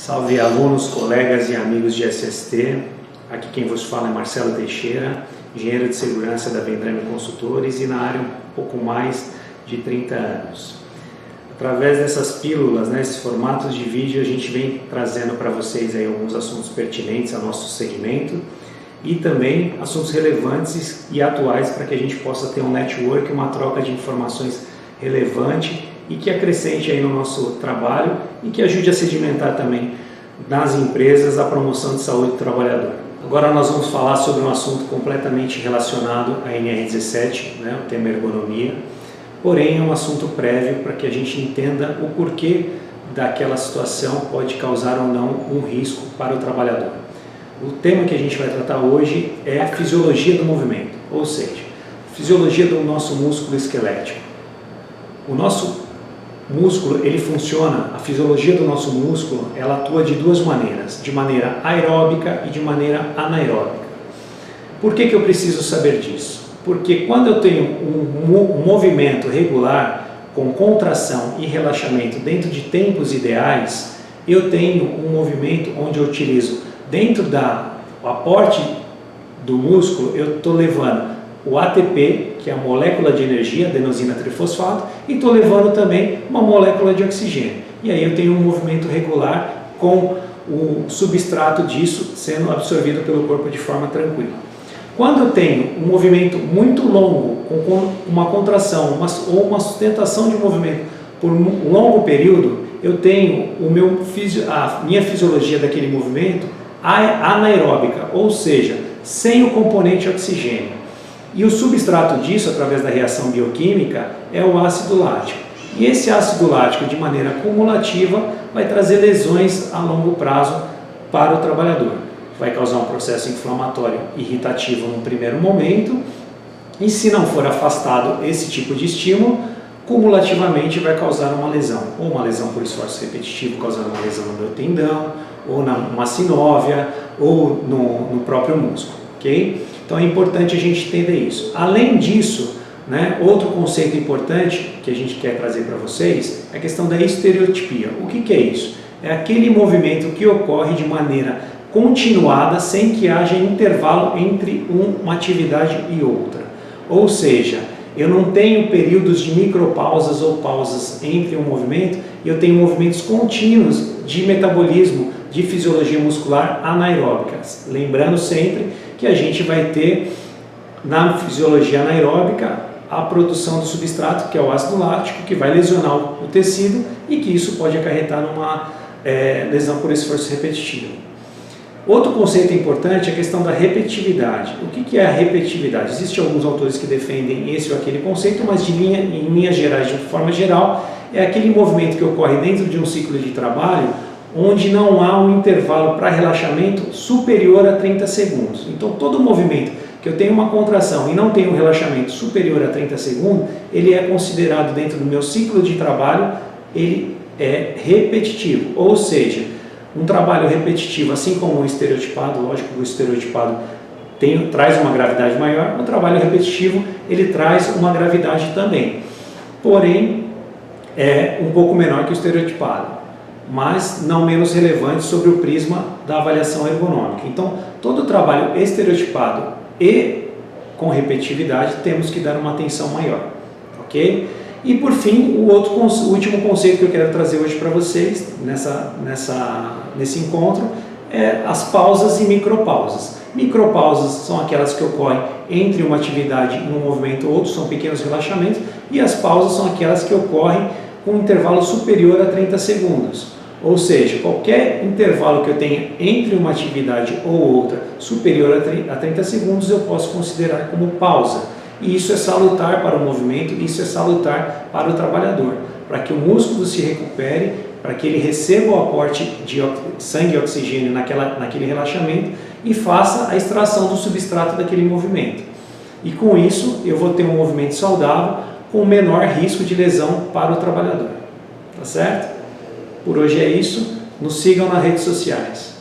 Salve alunos, colegas e amigos de SST, aqui quem vos fala é Marcelo Teixeira, engenheiro de segurança da Vendrame Consultores e na área um pouco mais de 30 anos. Através dessas pílulas, esses formatos de vídeo, a gente vem trazendo para vocês aí alguns assuntos pertinentes ao nosso segmento e também assuntos relevantes e atuais para que a gente possa ter um network, uma troca de informações relevante e que acrescente aí no nosso trabalho e que ajude a sedimentar também nas empresas a promoção de saúde do trabalhador. Agora nós vamos falar sobre um assunto completamente relacionado à NR17, o tema ergonomia, porém é um assunto prévio para que a gente entenda o porquê daquela situação pode causar ou não um risco para o trabalhador. O tema que a gente vai tratar hoje é a fisiologia do movimento, ou seja, fisiologia do nosso músculo esquelético. O nosso músculo, ele funciona, a fisiologia do nosso músculo, ela atua de duas maneiras, de maneira aeróbica e de maneira anaeróbica. Por que eu preciso saber disso? Porque quando eu tenho um movimento regular, com contração e relaxamento dentro de tempos ideais, eu tenho um movimento onde eu utilizo, dentro do aporte do músculo, eu estou levando o ATP, que é a molécula de energia, adenosina trifosfato, e estou levando também uma molécula de oxigênio. E aí eu tenho um movimento regular com o substrato disso sendo absorvido pelo corpo de forma tranquila. Quando eu tenho um movimento muito longo, com uma contração ou uma sustentação de movimento por um longo período, eu tenho a minha fisiologia daquele movimento anaeróbica, ou seja, sem o componente oxigênio. E o substrato disso, através da reação bioquímica, é o ácido lático. E esse ácido lático, de maneira cumulativa, vai trazer lesões a longo prazo para o trabalhador. Vai causar um processo inflamatório irritativo no primeiro momento, e se não for afastado esse tipo de estímulo, cumulativamente vai causar uma lesão, ou uma lesão por esforço repetitivo, causando uma lesão no meu tendão, ou numa sinóvia, ou no próprio músculo, ok? Então é importante a gente entender isso. Além disso, outro conceito importante que a gente quer trazer para vocês é a questão da estereotipia. O que é isso? É aquele movimento que ocorre de maneira continuada, sem que haja intervalo entre uma atividade e outra. Ou seja, eu não tenho períodos de micropausas ou pausas entre um movimento, eu tenho movimentos contínuos de metabolismo, de fisiologia muscular anaeróbica. Lembrando sempre que a gente vai ter na fisiologia anaeróbica a produção do substrato, que é o ácido lático, que vai lesionar o tecido e que isso pode acarretar numa lesão por esforço repetitivo. Outro conceito importante é a questão da repetitividade. O que é a repetitividade? Existem alguns autores que defendem esse ou aquele conceito, mas em linhas gerais, de forma geral, é aquele movimento que ocorre dentro de um ciclo de trabalho onde não há um intervalo para relaxamento superior a 30 segundos. Então, todo movimento que eu tenho uma contração e não tenho um relaxamento superior a 30 segundos, ele é considerado dentro do meu ciclo de trabalho, ele é repetitivo. Ou seja, um trabalho repetitivo, assim como o estereotipado, lógico que o estereotipado traz uma gravidade maior, o trabalho repetitivo ele traz uma gravidade também. Porém, é um pouco menor que o estereotipado, mas não menos relevante sobre o prisma da avaliação ergonômica. Então, todo trabalho estereotipado e com repetitividade temos que dar uma atenção maior, ok? E por fim, o último conceito que eu quero trazer hoje para vocês nesse encontro é as pausas e micropausas. Micropausas são aquelas que ocorrem entre uma atividade e um movimento ou outro, são pequenos relaxamentos, e as pausas são aquelas que ocorrem com um intervalo superior a 30 segundos. Ou seja, qualquer intervalo que eu tenha entre uma atividade ou outra superior a 30 segundos eu posso considerar como pausa. E isso é salutar para o movimento, isso é salutar para o trabalhador, para que o músculo se recupere, para que ele receba o aporte de sangue e oxigênio naquele relaxamento e faça a extração do substrato daquele movimento. E com isso eu vou ter um movimento saudável com menor risco de lesão para o trabalhador. Tá certo? Por hoje é isso. Nos sigam nas redes sociais.